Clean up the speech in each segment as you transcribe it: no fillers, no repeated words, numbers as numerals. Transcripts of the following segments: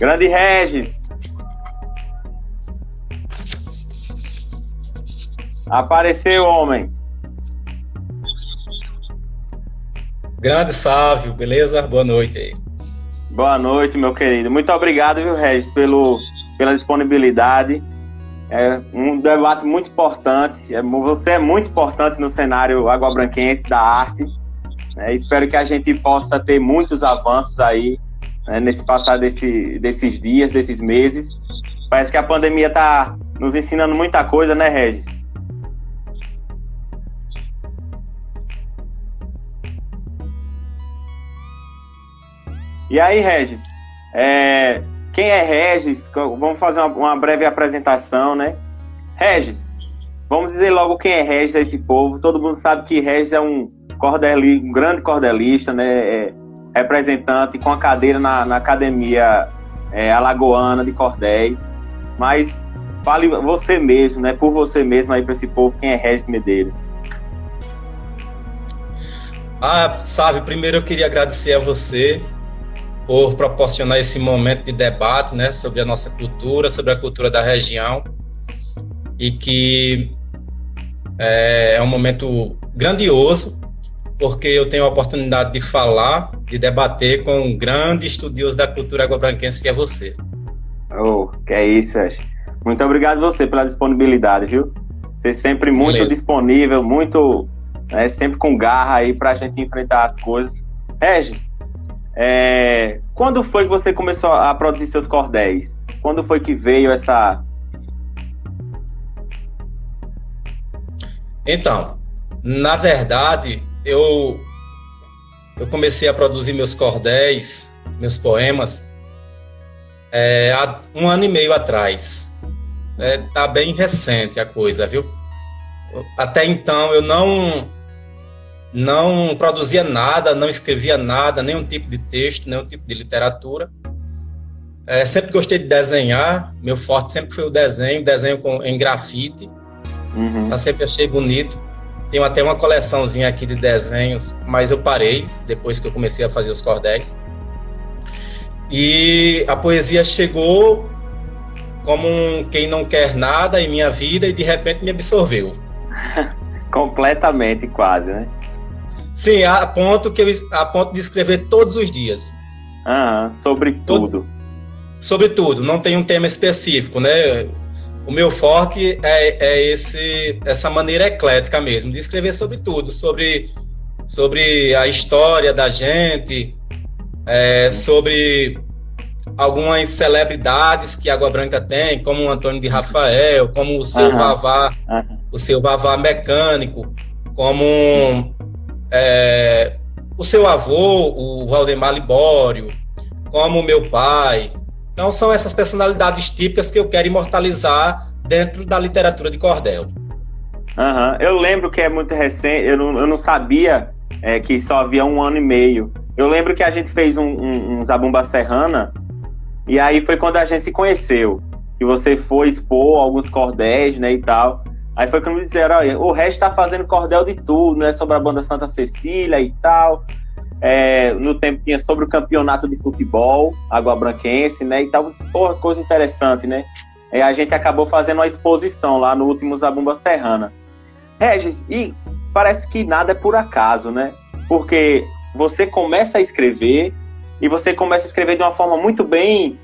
Grande Regis. Apareceu, homem. Grande Sávio, beleza? Boa noite aí. Boa noite, meu querido. Muito obrigado, viu, Regis, pela disponibilidade. É um debate muito importante. Você é muito importante no cenário aguabranquense da arte. Espero que a gente possa ter muitos avanços aí, nesse passar desses dias, desses meses. Parece que a pandemia está nos ensinando muita coisa, né, Regis? E aí, Regis, quem é Regis? Vamos fazer uma breve apresentação, né? Regis, vamos dizer logo quem é Regis a esse povo. Todo mundo sabe que Regis é um grande cordelista, né? Representante com a cadeira na Academia Alagoana de Cordéis. Mas fale você mesmo, né? Por você mesmo aí para esse povo, quem é Regis Medeiros? Sávio, primeiro eu queria agradecer a você por proporcionar esse momento de debate, né, sobre a nossa cultura, sobre a cultura da região, e que é um momento grandioso, porque eu tenho a oportunidade de falar, de debater com um grande estudioso da cultura aguabranquense, que é você. Que é isso, Regis. Muito obrigado você pela disponibilidade, viu? Você sempre muito disponível, muito, sempre com garra aí pra gente enfrentar as coisas. Regis, quando foi que você começou a produzir seus cordéis? Quando foi que veio essa... Então, na verdade, eu comecei a produzir meus cordéis, meus poemas, há 1 ano e meio atrás. Tá bem recente a coisa, viu? Até então eu não produzia nada, não escrevia nada, nenhum tipo de texto, nenhum tipo de literatura. Sempre gostei de desenhar, meu forte sempre foi o desenho em grafite. Eu sempre achei bonito. Tenho até uma coleçãozinha aqui de desenhos, mas eu parei depois que eu comecei a fazer os cordéis. E a poesia chegou como quem não quer nada em minha vida e de repente me absorveu. Completamente, quase, né? Sim, a ponto de escrever todos os dias. Sobre tudo. Sobre tudo, não tem um tema específico, né? O meu forte é essa maneira eclética mesmo, de escrever sobre tudo, sobre a história da gente, sobre algumas celebridades que Água Branca tem, como o Antônio de Rafael, como o seu Vavá, o seu Vavá mecânico, como o seu avô, o Valdemar Libório, como o meu pai. Então são essas personalidades típicas que eu quero imortalizar dentro da literatura de cordel. Eu lembro que é muito recente, eu não sabia que só havia 1 ano e meio. Eu lembro que a gente fez um Zabumba Serrana, e aí foi quando a gente se conheceu, que você foi expor alguns cordéis, né, e tal. Aí foi quando me disseram, olha, o Regis tá fazendo cordel de tudo, né, sobre a banda Santa Cecília e tal. No tempo tinha sobre o campeonato de futebol aguabranquense, né, e tal. Porra, coisa interessante, né. A gente acabou fazendo uma exposição lá no último Zabumba Serrana. Regis, e parece que nada é por acaso, né, porque você começa a escrever, e você começa a escrever de uma forma muito bem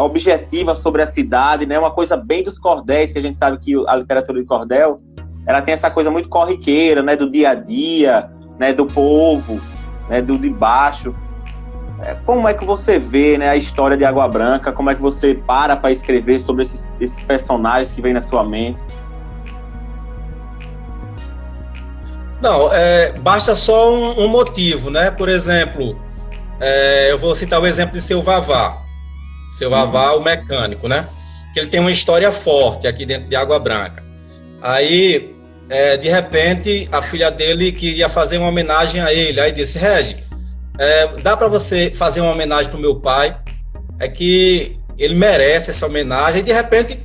objetiva sobre a cidade, né? Uma coisa bem dos cordéis, que a gente sabe que a literatura de cordel, ela tem essa coisa muito corriqueira, né? Do dia a dia, né? Do povo, né? Do de baixo. Como é que você vê, né, a história de Água Branca? Como é que você para escrever sobre esses personagens que vêm na sua mente? Não, basta só um motivo, né? Por exemplo... eu vou citar o exemplo de seu Vavá, o mecânico, né? Que ele tem uma história forte aqui dentro de Água Branca. Aí, de repente, a filha dele queria fazer uma homenagem a ele. Aí disse, Regi, dá para você fazer uma homenagem para o meu pai? É que ele merece essa homenagem. E de repente,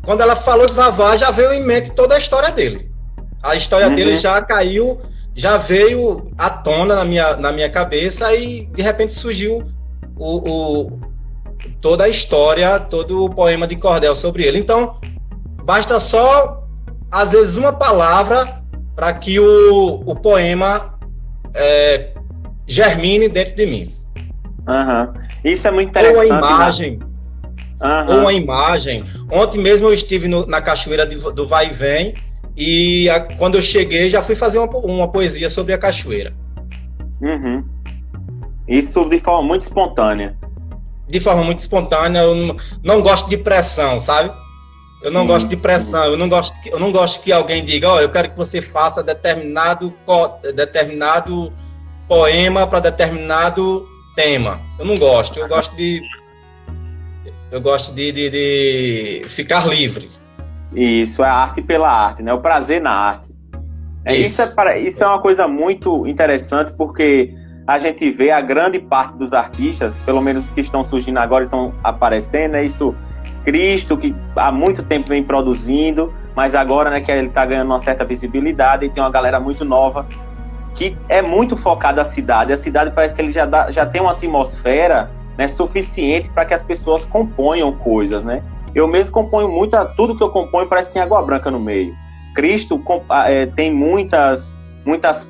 quando ela falou de Vavá, já veio em mente toda a história dele. A história dele já caiu, já veio à tona na minha cabeça, e de repente surgiu toda a história, todo o poema de cordel sobre ele. Então, basta só, às vezes, uma palavra para que o poema germine dentro de mim. Uhum. Isso é muito interessante. Ou uma imagem. Ontem mesmo eu estive na cachoeira do Vai e Vem, e quando eu cheguei já fui fazer uma poesia sobre a cachoeira. Uhum. Isso de forma muito espontânea. De forma muito espontânea. Eu não gosto de pressão, sabe? Eu não gosto de pressão. Eu não gosto que alguém diga, eu quero que você faça determinado poema para determinado tema. Eu não gosto. Eu gosto de ficar livre. Isso, é arte pela arte, né? O prazer na arte. Isso é uma coisa muito interessante, porque a gente vê a grande parte dos artistas, pelo menos os que estão surgindo agora e estão aparecendo, né? Isso, Cristo, que há muito tempo vem produzindo, mas agora, né, que ele está ganhando uma certa visibilidade, e tem uma galera muito nova que é muito focada na cidade. A cidade parece que ele já tem uma atmosfera, né, suficiente para que as pessoas componham coisas, né? Eu mesmo componho tudo que eu componho parece que tem Água Branca no meio. Cristo tem muitas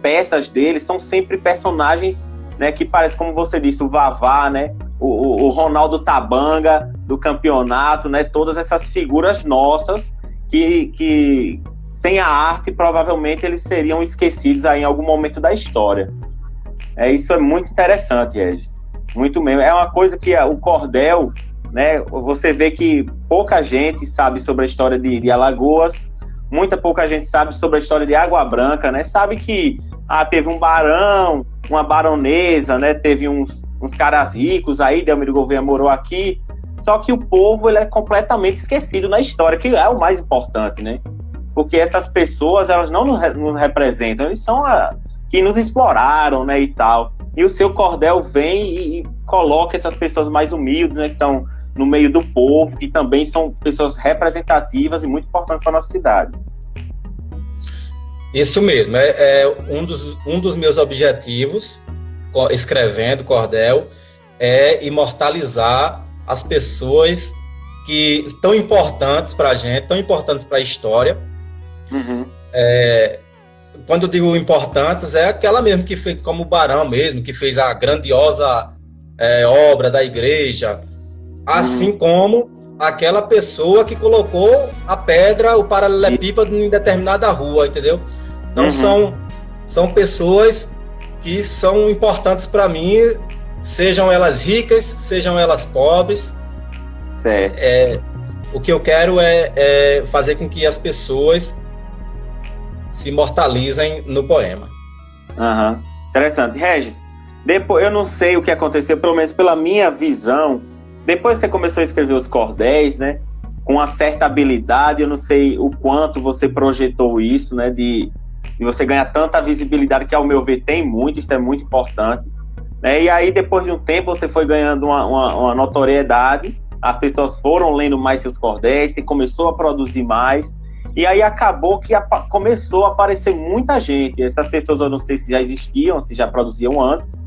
peças dele, são sempre personagens, né, que parece, como você disse, o Vavá, né, o Ronaldo Tabanga do campeonato, né, todas essas figuras nossas que sem a arte provavelmente eles seriam esquecidos aí em algum momento da história. Isso é muito interessante, Regis. Muito mesmo. É uma coisa que o cordel, né, você vê que pouca gente sabe sobre a história de Alagoas, pouca gente sabe sobre a história de Água Branca, né? Sabe que teve um barão, uma baronesa, né? Teve uns caras ricos aí, Delmiro Gouveia morou aqui, só que o povo ele é completamente esquecido na história, que é o mais importante, né? Porque essas pessoas, elas não nos representam, eles são que nos exploraram, né, e tal. E o seu cordel vem e coloca essas pessoas mais humildes, né, que estão no meio do povo, que também são pessoas representativas e muito importantes para a nossa cidade. Isso mesmo, um dos meus objetivos, escrevendo cordel, é imortalizar as pessoas que tão importantes para a gente, tão importantes para a história. Uhum. Quando eu digo importantes, é aquela mesmo que fez, como o Barão mesmo, que fez a grandiosa obra da igreja, assim como aquela pessoa que colocou a pedra, o paralelepípedo em determinada rua, entendeu? Então são pessoas que são importantes para mim, sejam elas ricas, sejam elas pobres. Certo. O que eu quero é fazer com que as pessoas se imortalizem no poema. Interessante. Regis, depois, eu não sei o que aconteceu, pelo menos pela minha visão, depois você começou a escrever os cordéis, né, com uma certa habilidade, eu não sei o quanto você projetou isso, né, de você ganhar tanta visibilidade, que ao meu ver tem muito, isso é muito importante, né, e aí depois de um tempo você foi ganhando uma notoriedade, as pessoas foram lendo mais seus cordéis, você começou a produzir mais, e aí acabou que começou a aparecer muita gente. Essas pessoas eu não sei se já existiam, se já produziam antes,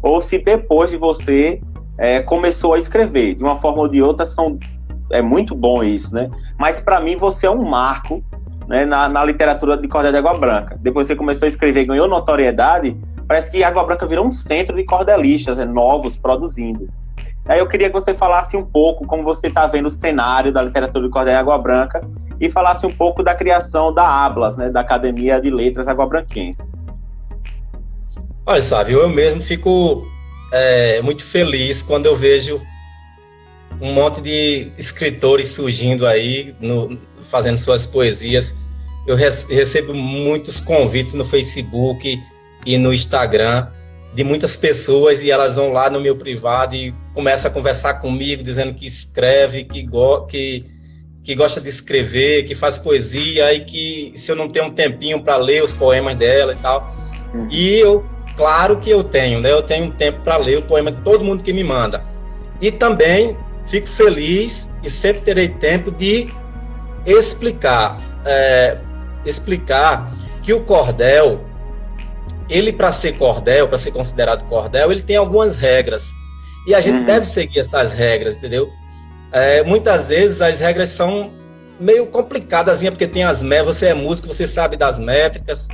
ou se depois de você começou a escrever. De uma forma ou de outra, é muito bom isso, né? Mas para mim você é um marco, né, na literatura de cordel de Água Branca. Depois você começou a escrever e ganhou notoriedade, parece que Água Branca virou um centro de cordelistas, novos, produzindo. Aí eu queria que você falasse um pouco como você está vendo o cenário da literatura de cordel de Água Branca e falasse um pouco da criação da ABLAS, né, da Academia de Letras Água-Branquense. Olha, Sávio, eu mesmo fico muito feliz quando eu vejo um monte de escritores surgindo aí, fazendo suas poesias. Eu recebo muitos convites no Facebook e no Instagram de muitas pessoas, e elas vão lá no meu privado e começam a conversar comigo, dizendo que escreve, que gosta de escrever, que faz poesia, e que se eu não tenho um tempinho para ler os poemas dela e tal. E claro que eu tenho, né? Eu tenho um tempo para ler o poema de todo mundo que me manda. E também fico feliz e sempre terei tempo de explicar que o cordel, ele para ser considerado cordel, ele tem algumas regras. E a gente deve seguir essas regras, entendeu? Muitas vezes as regras são meio complicadas, porque tem as métricas, você é músico, você sabe das métricas.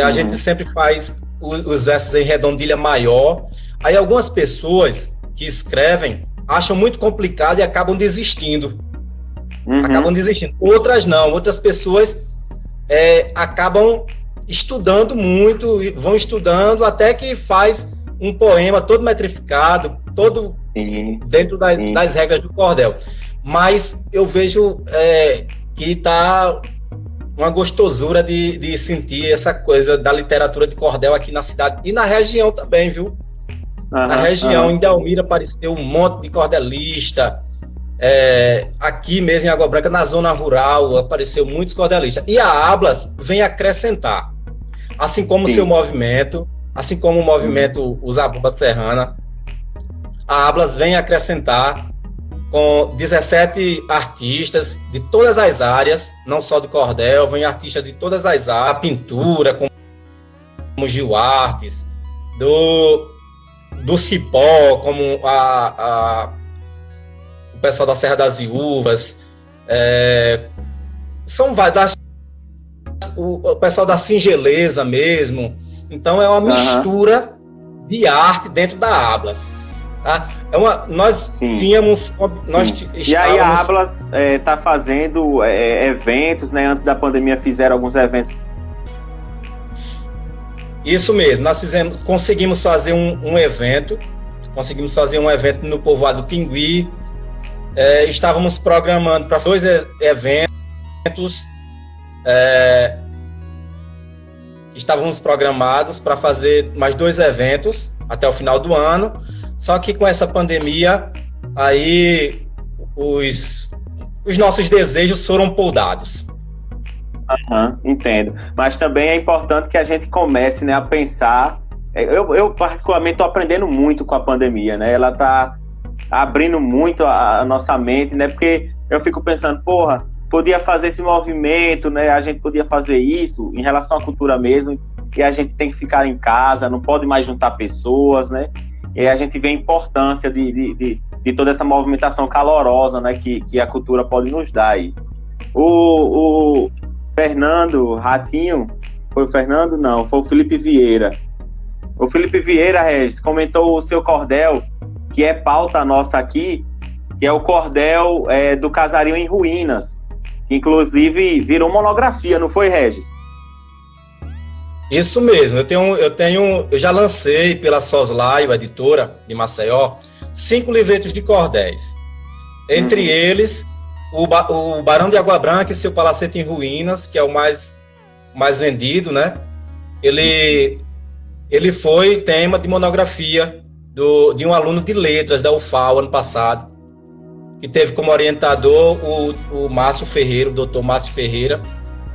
A gente sempre faz os versos em redondilha maior. Aí algumas pessoas que escrevem acham muito complicado e acabam desistindo. Outras não, outras pessoas acabam estudando muito, vão estudando até que faz um poema todo metrificado, todo dentro das regras do cordel. Mas eu vejo que está uma gostosura de sentir essa coisa da literatura de cordel aqui na cidade e na região também, viu? Na região, em Delmira, apareceu um monte de cordelista. Aqui mesmo em Água Branca, na zona rural, apareceu muitos cordelistas. E a Ablas vem acrescentar, assim como o seu movimento, assim como o movimento Os Zabumba Serrana, a Ablas vem acrescentar com 17 artistas de todas as áreas, não só do cordel, vem artistas de todas as áreas, a pintura, como Gil Artes, do Cipó, como o pessoal da Serra das Viúvas, são vários, o pessoal da Singeleza mesmo. Então é uma mistura de arte dentro da Ablas. Tá? Nós tínhamos... E aí a Ablas está fazendo eventos, né? Antes da pandemia fizeram alguns eventos. Isso mesmo, nós conseguimos fazer um evento, no povoado Tingui. Estávamos programando para 2 eventos, estávamos programados para fazer mais 2 eventos até o final do ano, só que com essa pandemia, aí os nossos desejos foram poldados. Entendo. Mas também é importante que a gente comece, né, a pensar. Eu particularmente estou aprendendo muito com a pandemia, né? Ela está abrindo muito a nossa mente, né? Porque eu fico pensando, podia fazer esse movimento, né? A gente podia fazer isso em relação à cultura mesmo, e a gente tem que ficar em casa, não pode mais juntar pessoas, né? E a gente vê a importância de toda essa movimentação calorosa, né? Que a cultura pode nos dar aí. O Fernando Ratinho, foi o Fernando? Não, foi o Felipe Vieira. O Felipe Vieira, Regis, comentou o seu cordel, que é pauta nossa aqui, que é o cordel do Casario em Ruínas, que inclusive virou monografia, não foi, Regis? Isso mesmo, eu já lancei pela Soslaio, editora de Maceió, 5 livretos de cordéis. Entre eles, o Barão de Água Branca e seu Palacete em Ruínas, que é o mais vendido, né? Ele foi tema de monografia de um aluno de letras da UFAL ano passado, que teve como orientador o Márcio Ferreira, o doutor Márcio Ferreira,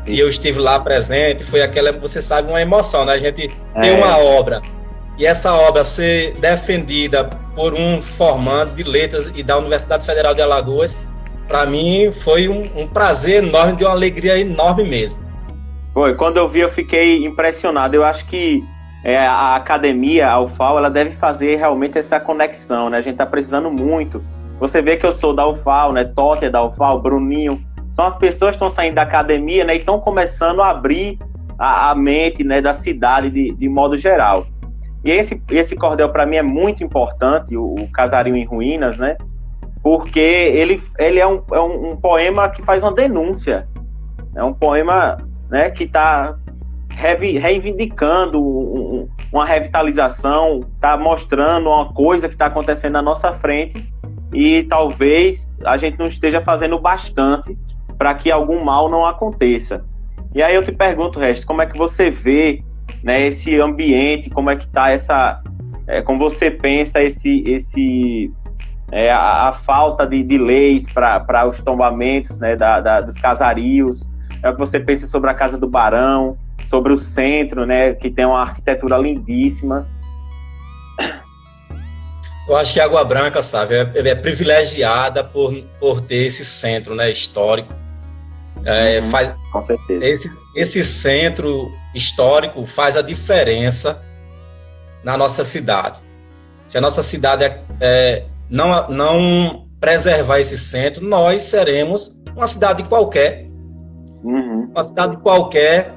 e eu estive lá presente. Foi você sabe, uma emoção, né? A gente tem uma obra, e essa obra ser defendida por um formando de letras e da Universidade Federal de Alagoas, para mim foi um prazer enorme, de uma alegria enorme mesmo. Quando eu vi, eu fiquei impressionado. Eu acho que a academia, a UFAL, ela deve fazer realmente essa conexão, né? A gente tá precisando muito. Você vê que eu sou da UFAL, né? Totti é da UFAL, Bruninho. São as pessoas que estão saindo da academia, né? E estão começando a abrir a mente, né? Da cidade de modo geral. E esse cordel, para mim, é muito importante, o Casario em Ruínas, né? Porque ele é um poema que faz uma denúncia. É um poema, né, que está reivindicando uma revitalização, está mostrando uma coisa que está acontecendo na nossa frente, e talvez a gente não esteja fazendo bastante para que algum mal não aconteça. E aí eu te pergunto, Regis, como é que você vê, né, esse ambiente, como é que está como você pensa a falta de leis para os tombamentos, né, dos casarios? É o que você pensa sobre a Casa do Barão, sobre o centro, né, que tem uma arquitetura lindíssima? Eu acho que Água Branca, sabe, é privilegiada por ter esse centro, né, histórico. Com certeza. Esse centro histórico faz a diferença na nossa cidade. se a nossa cidade não preservar esse centro, nós seremos uma cidade qualquer, uma cidade qualquer,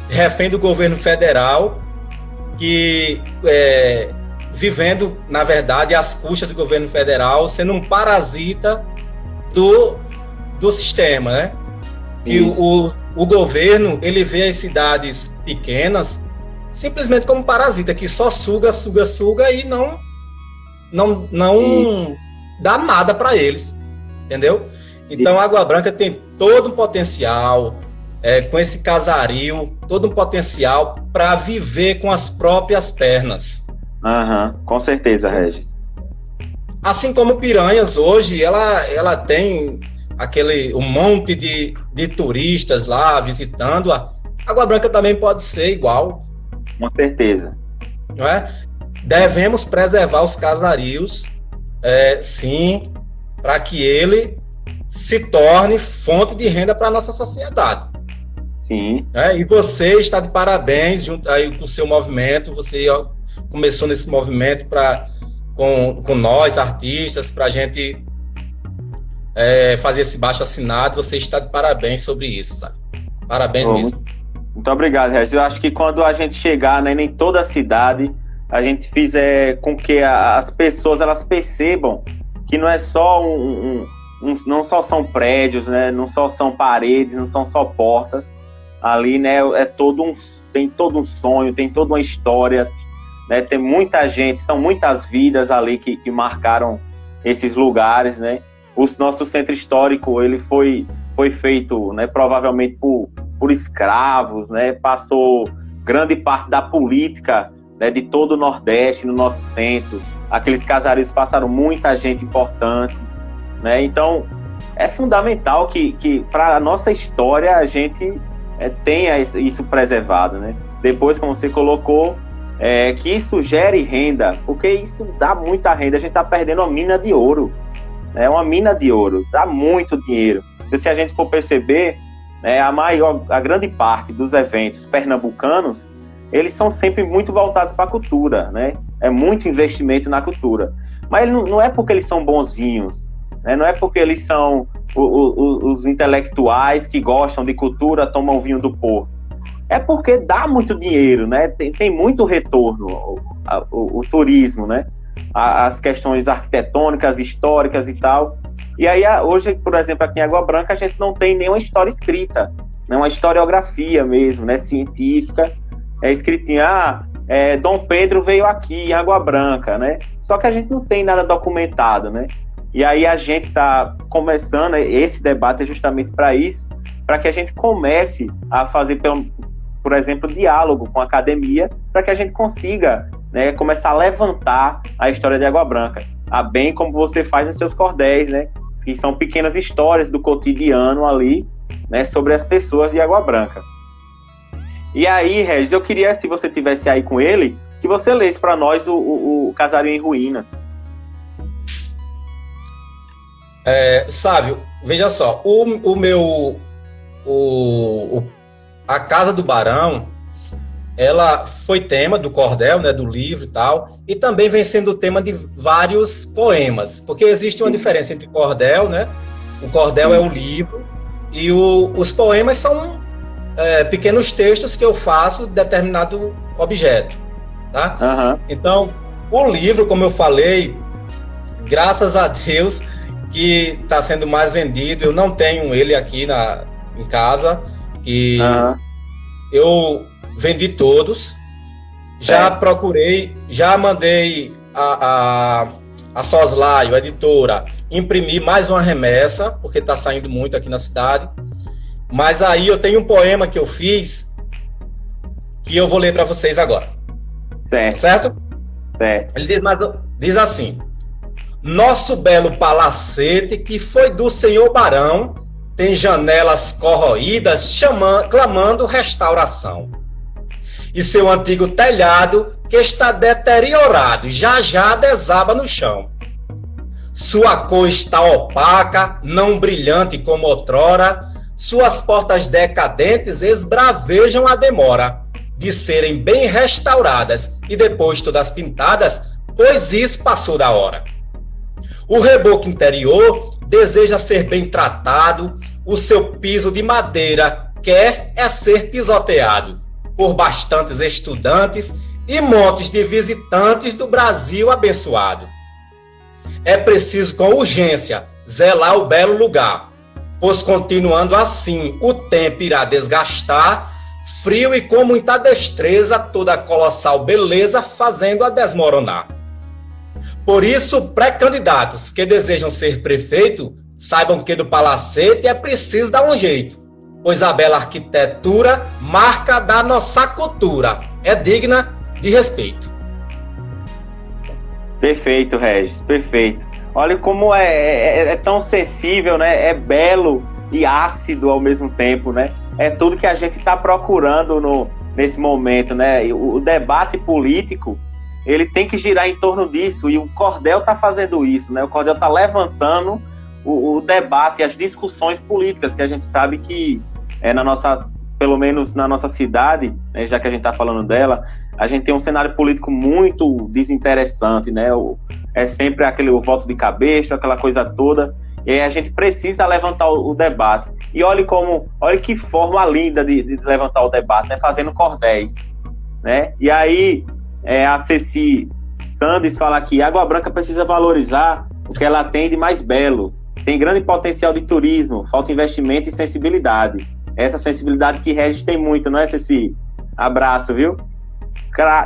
refém do governo federal, que vivendo, na verdade, às custas do governo federal, sendo um parasita do sistema, né? Que o governo, ele vê as cidades pequenas simplesmente como parasita, que só suga e não dá nada para eles, entendeu? Então, Água Branca tem todo um potencial, com esse casario, todo um potencial para viver com as próprias pernas. Com certeza, Regis. Assim como Piranhas, hoje, ela tem um monte de turistas lá visitando. Água Branca também pode ser igual. Com certeza. Não é? Devemos preservar os casarios, sim, para que ele se torne fonte de renda para a nossa sociedade. Sim. E você está de parabéns junto aí com o seu movimento. Você começou nesse movimento com nós, artistas, para a gente fazer esse baixo-assinado. Você está de parabéns sobre isso, sabe? Parabéns mesmo. Muito obrigado, Regis. Eu acho que quando a gente chegar, né, em toda a cidade, a gente fizer com que as pessoas elas percebam que não é só não só são prédios, né, não só são paredes, não são só portas. Ali, né, tem todo um sonho, tem toda uma história, né, tem muita gente, são muitas vidas ali que marcaram esses lugares, né. O nosso centro histórico, ele foi feito, né, provavelmente por escravos, né, passou grande parte da política, né, de todo o Nordeste no nosso centro. Aqueles casarios passaram muita gente importante, né, então é fundamental que para a nossa história a gente tenha isso preservado, né. Depois, como você colocou, que isso gere renda, porque isso dá muita renda. A gente está perdendo uma mina de ouro, uma mina de ouro, dá muito dinheiro. E se a gente for perceber, a grande parte dos eventos pernambucanos, eles são sempre muito voltados para a cultura, né? É muito investimento na cultura. Mas não é porque eles são bonzinhos, né? Não é porque eles são os intelectuais que gostam de cultura, tomam vinho do Porto. É porque dá muito dinheiro, né? Tem muito retorno o turismo, né? As questões arquitetônicas, históricas e tal. E aí, hoje, por exemplo, aqui em Água Branca, a gente não tem nenhuma história escrita, né? Uma historiografia mesmo, né? Científica, escritinha, Dom Pedro veio aqui em Água Branca, né? Só que a gente não tem nada documentado, né? E aí a gente está começando, esse debate é justamente para isso, para que a gente comece a fazer, por exemplo, diálogo com a academia, para que a gente consiga, né, começar a levantar a história de Água Branca, bem como você faz nos seus cordéis, né? Que são pequenas histórias do cotidiano ali, né, sobre as pessoas de Água Branca. E aí, Regis, eu queria, se você tivesse aí com ele, que você lesse para nós o Casario em Ruínas. Sávio, veja só, a Casa do Barão, ela foi tema do cordel, né, do livro e tal, e também vem sendo tema de vários poemas, porque existe uma diferença entre o cordel, né? O cordel é o livro, e os poemas são pequenos textos que eu faço de determinado objeto, tá? Então, o livro, como eu falei, graças a Deus que está sendo mais vendido. Eu não tenho ele aqui em casa, que eu vendi todos, já procurei, já mandei a Soslaio, a editora, imprimir mais uma remessa, porque está saindo muito aqui na cidade. Mas aí eu tenho um poema que eu fiz, que eu vou ler para vocês agora. Certo? Ele diz assim: nosso belo palacete, que foi do senhor Barão, tem janelas corroídas, clamando restauração. E seu antigo telhado, que está deteriorado, já desaba no chão. Sua cor está opaca, não brilhante como outrora, suas portas decadentes esbravejam a demora de serem bem restauradas e depois todas pintadas pois isso passou da hora. O reboco interior deseja ser bem tratado, o seu piso de madeira quer é ser pisoteado por bastantes estudantes e montes de visitantes do Brasil abençoado. É preciso com urgência zelar o belo lugar, pois continuando assim o tempo irá desgastar, frio e com muita destreza toda a colossal beleza fazendo-a desmoronar. Por isso, pré-candidatos que desejam ser prefeito, saibam que do palacete é preciso dar um jeito, pois a bela arquitetura, marca da nossa cultura, é digna de respeito. Perfeito, Regis, perfeito. Olha como é tão sensível, né? É belo e ácido ao mesmo tempo, né? É tudo que a gente está procurando nesse momento, né? O debate político, ele tem que girar em torno disso, e o Cordel está fazendo isso, né? O Cordel está levantando o debate, as discussões políticas, que a gente sabe que pelo menos na nossa cidade, né, já que a gente está falando dela, a gente tem um cenário político muito desinteressante, né? É sempre o voto de cabresto, aquela coisa toda, e aí a gente precisa levantar o debate. E olha que forma linda de levantar o debate, né? Fazendo cordéis, né? E aí a Ceci Sandes fala aqui: Água Branca precisa valorizar o que ela tem de mais belo. Tem grande potencial de turismo, falta investimento e sensibilidade. Essa sensibilidade que Regis tem muito, não é, Ceci? Abraço, viu?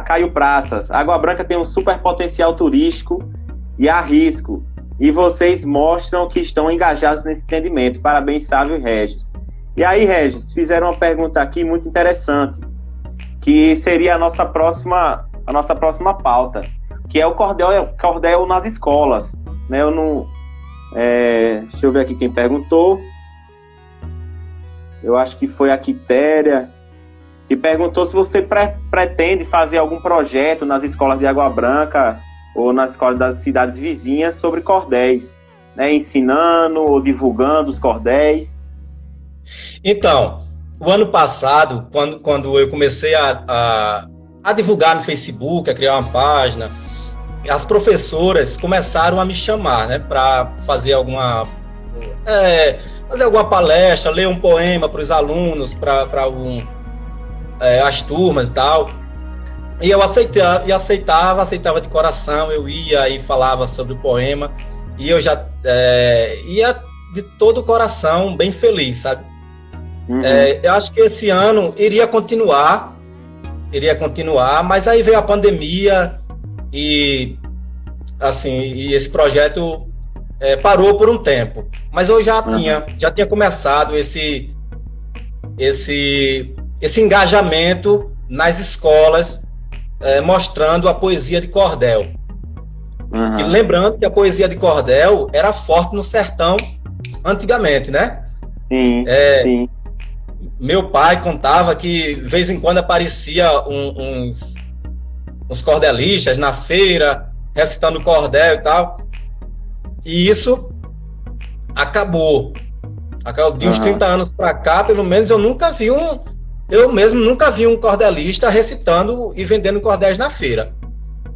Caio Praças: Água Branca tem um super potencial turístico e arrisco, e vocês mostram que estão engajados nesse entendimento. Parabéns, Sávio e Regis. E aí, Regis, fizeram uma pergunta aqui muito interessante, que seria a nossa próxima pauta, que é o cordel nas escolas, né? Deixa eu ver aqui quem perguntou. Eu acho que foi a Quitéria, que perguntou se você pretende fazer algum projeto nas escolas de Água Branca ou nas escolas das cidades vizinhas sobre cordéis, né? Ensinando ou divulgando os cordéis. Então, o ano passado, quando eu comecei a divulgar no Facebook, a criar uma página, as professoras começaram a me chamar, né, para fazer alguma palestra, ler um poema para os alunos, para as turmas e tal. E eu aceitava de coração. Eu ia e falava sobre o poema, e eu já ia de todo o coração, bem feliz, sabe? Uhum. Eu acho que esse ano iria continuar, mas aí veio a pandemia e esse projeto parou por um tempo. Mas eu já tinha começado esse engajamento nas escolas, mostrando a poesia de cordel. Uhum. E lembrando que a poesia de cordel era forte no sertão antigamente, né? Sim, sim. Meu pai contava que de vez em quando aparecia uns cordelistas na feira recitando cordel e tal, e isso acabou de uns 30 anos para cá. Pelo menos eu mesmo nunca vi um cordelista recitando e vendendo cordéis na feira.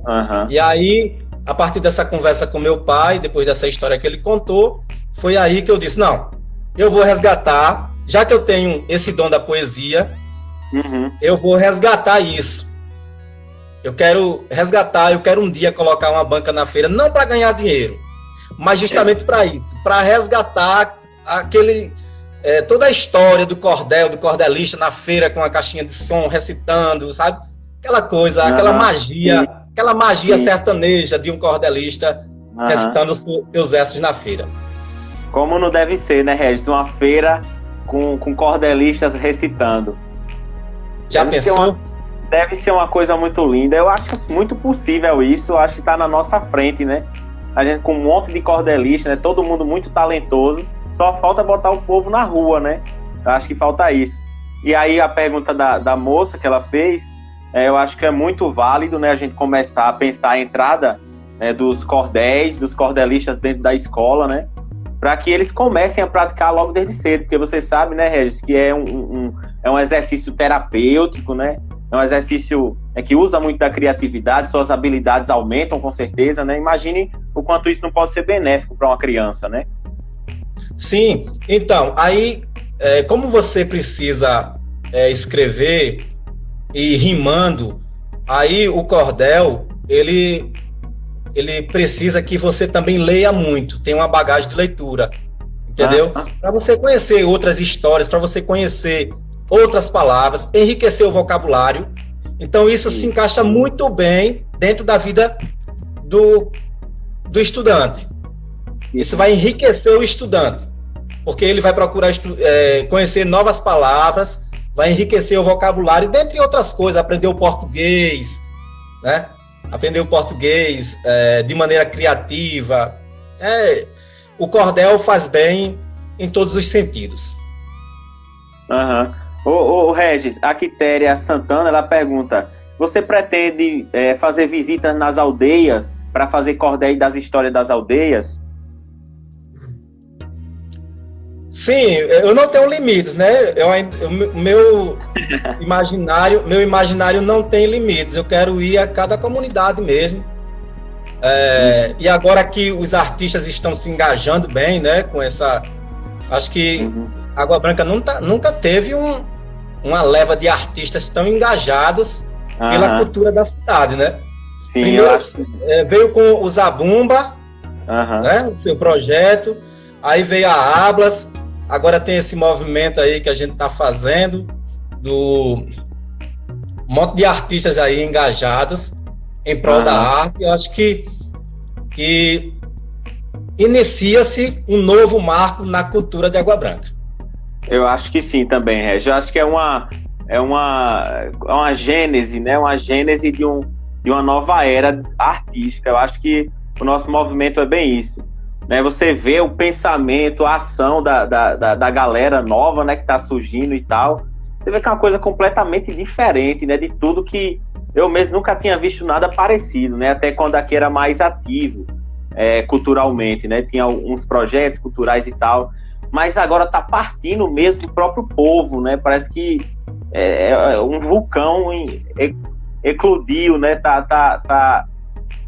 Uhum. E aí, a partir dessa conversa com meu pai, depois dessa história que ele contou, foi aí que eu disse: não, eu vou resgatar, já que eu tenho esse dom da poesia, eu vou resgatar isso. Eu quero resgatar, eu quero um dia colocar uma banca na feira, não para ganhar dinheiro, mas justamente para isso, para resgatar toda a história do cordel, do cordelista na feira com a caixinha de som, recitando, sabe? Aquela coisa, aquela magia sertaneja de um cordelista recitando os seus versos na feira. Como não deve ser, né, Regis? Uma feira com cordelistas recitando. Já pensou? Deve ser uma coisa muito linda. Eu acho muito possível isso. Eu acho que está na nossa frente, né? A gente com um monte de cordelistas, né? Todo mundo muito talentoso. Só falta botar o povo na rua, né? Eu acho que falta isso. E aí a pergunta da moça que ela fez, eu acho que é muito válido, né? A gente começar a pensar a entrada, né, dos cordéis, dos cordelistas dentro da escola, né? Para que eles comecem a praticar logo desde cedo. Porque você sabe, né, Regis, que é um exercício terapêutico, né? é um exercício que usa muito da criatividade, suas habilidades aumentam com certeza, né? Imagine o quanto isso não pode ser benéfico para uma criança, né? Sim, então, aí, como você precisa escrever e rimando, aí o cordel, ele precisa que você também leia muito, tenha uma bagagem de leitura, entendeu? Para você conhecer outras histórias, para você conhecer outras palavras, enriquecer o vocabulário. Então isso se encaixa muito bem dentro da vida do estudante. Isso vai enriquecer o estudante, porque ele vai procurar conhecer novas palavras, vai enriquecer o vocabulário, dentre outras coisas, aprender o português, né? Aprender o português de maneira criativa. O cordel faz bem em todos os sentidos. Ô Regis, a Quitéria Santana, ela pergunta, você pretende fazer visitas nas aldeias para fazer cordéis das histórias das aldeias? Sim, eu não tenho limites, né? Meu imaginário não tem limites. Eu quero ir a cada comunidade mesmo. E agora que os artistas estão se engajando bem, né? Com essa, acho que Água Branca nunca teve uma leva de artistas tão engajados pela cultura da cidade, né? Sim, primeiro, eu acho que... veio com o Zabumba, né? O seu projeto. Aí veio a Ablas. Agora tem esse movimento aí que a gente está fazendo, do monte de artistas aí engajados em prol da arte. Eu acho que inicia-se um novo marco na cultura de Água Branca. Eu acho que sim também, Regis. Eu acho que é uma gênese, né? Uma gênese de uma nova era artística. Eu acho que o nosso movimento é bem isso. Né, você vê o pensamento, a ação da galera nova, né, que está surgindo e tal. Você vê que é uma coisa completamente diferente, né, de tudo que eu mesmo nunca tinha visto nada parecido, né, até quando aqui era mais ativo culturalmente, né, tinha uns projetos culturais e tal, mas agora está partindo mesmo do próprio povo, né, parece que um vulcão eclodiu, né,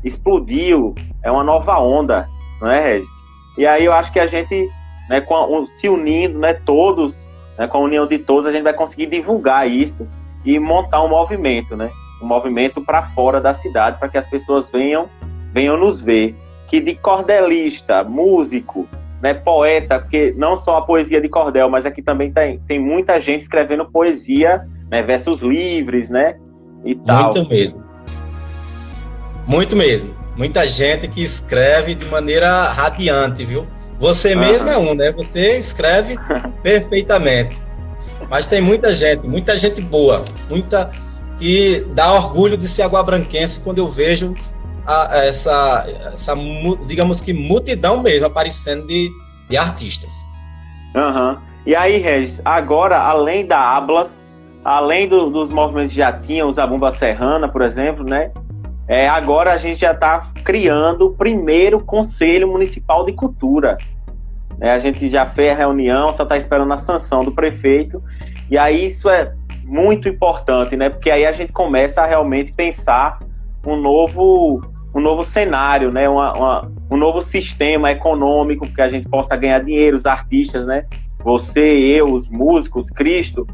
explodiu, é uma nova onda. Não é, Regis? E aí eu acho que a gente, né, se unindo, né, todos, né, com a união de todos, a gente vai conseguir divulgar isso e montar um movimento, né? Um movimento para fora da cidade, para que as pessoas venham nos ver. Que de cordelista, músico, né, poeta, porque não só a poesia de cordel, mas aqui também tem muita gente escrevendo poesia, né, versos livres, né? E tal. Muito mesmo. Muito mesmo. Muita gente que escreve de maneira radiante, viu? Você mesmo é um, né? Você escreve perfeitamente. Mas tem muita gente boa, muita que dá orgulho de ser aguabranquense quando eu vejo essa, digamos que multidão mesmo aparecendo de artistas. E aí, Regis, agora, além da Ablas, além dos movimentos que já tinham, os Zabumba Serrana, por exemplo, né? Agora a gente já está criando o primeiro Conselho Municipal de Cultura. A gente já fez a reunião, só está esperando a sanção do prefeito. E aí isso é muito importante, né? Porque aí a gente começa a realmente pensar um novo cenário, né? Um novo sistema econômico, que a gente possa ganhar dinheiro, os artistas, né? Você, eu, os músicos, Cristo,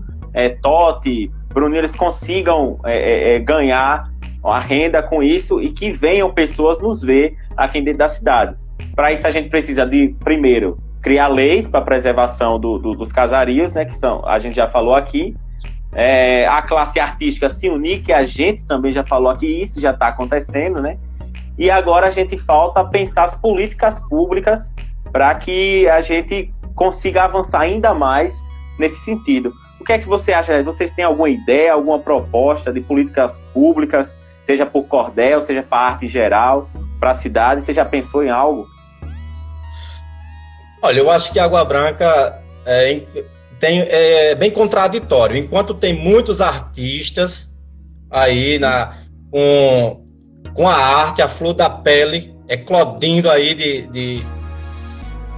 Totti, Bruninho, eles consigam ganhar a renda com isso e que venham pessoas nos ver aqui dentro da cidade. Para isso a gente precisa de, primeiro, criar leis para preservação dos casarios, né, que a gente já falou aqui, a classe artística se unir, que a gente também já falou aqui, isso já está acontecendo, né, e agora a gente falta pensar as políticas públicas para que a gente consiga avançar ainda mais nesse sentido. O que é que você acha? Vocês têm alguma ideia, alguma proposta de políticas públicas, seja por cordel, seja para arte em geral, para a cidade? Você já pensou em algo? Olha, eu acho que Água Branca é bem contraditório. Enquanto tem muitos artistas aí com a arte, a flor da pele, eclodindo aí